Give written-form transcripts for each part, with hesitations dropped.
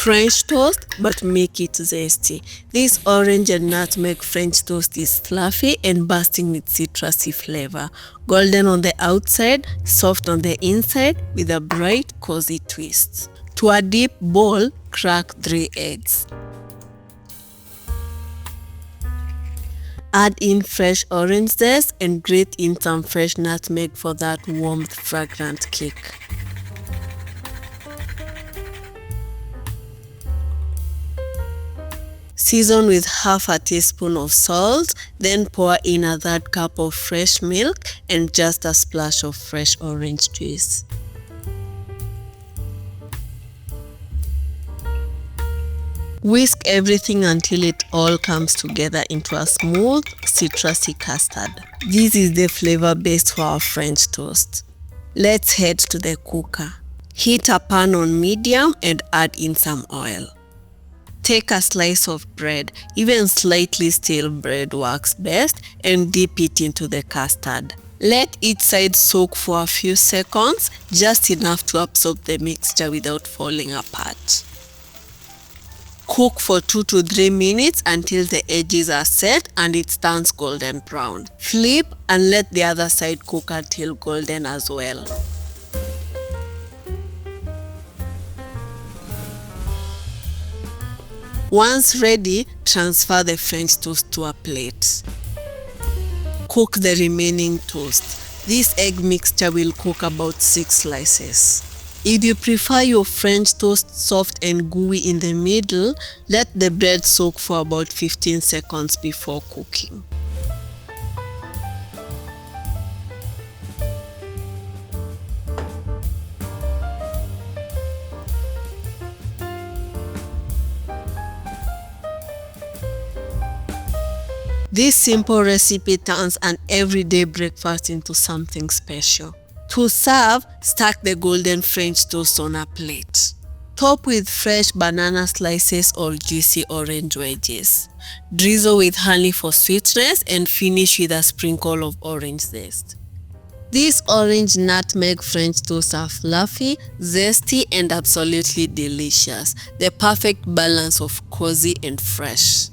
French toast, but make it zesty. This orange and nutmeg French toast is fluffy and bursting with citrusy flavor. Golden on the outside, soft on the inside, with a bright, cozy twist. To a deep bowl, crack 3 eggs. Add in fresh orange zest and grate in some fresh nutmeg for that warm, fragrant kick. Season with half a teaspoon of salt, then pour in a third cup of fresh milk and just a splash of fresh orange juice. Whisk everything until it all comes together into a smooth, citrusy custard. This is the flavor base for our French toast. Let's head to the cooker. Heat a pan on medium and add in some oil. Take a slice of bread, even slightly stale bread works best, and dip it into the custard. Let each side soak for a few seconds, just enough to absorb the mixture without falling apart. Cook for 2 to 3 minutes until the edges are set and it turns golden brown. Flip and let the other side cook until golden as well. Once ready, transfer the French toast to a plate. Cook the remaining toast. This egg mixture will cook about 6 slices. If you prefer your French toast soft and gooey in the middle, let the bread soak for about 15 seconds before cooking. This simple recipe turns an everyday breakfast into something special. To serve, stack the golden French toast on a plate. Top with fresh banana slices or juicy orange wedges. Drizzle with honey for sweetness and finish with a sprinkle of orange zest. These orange nutmeg French toasts are fluffy, zesty, and absolutely delicious. The perfect balance of cozy and fresh.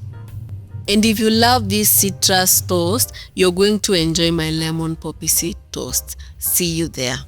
And if you love this citrus toast, you're going to enjoy my lemon poppy seed toast. See you there.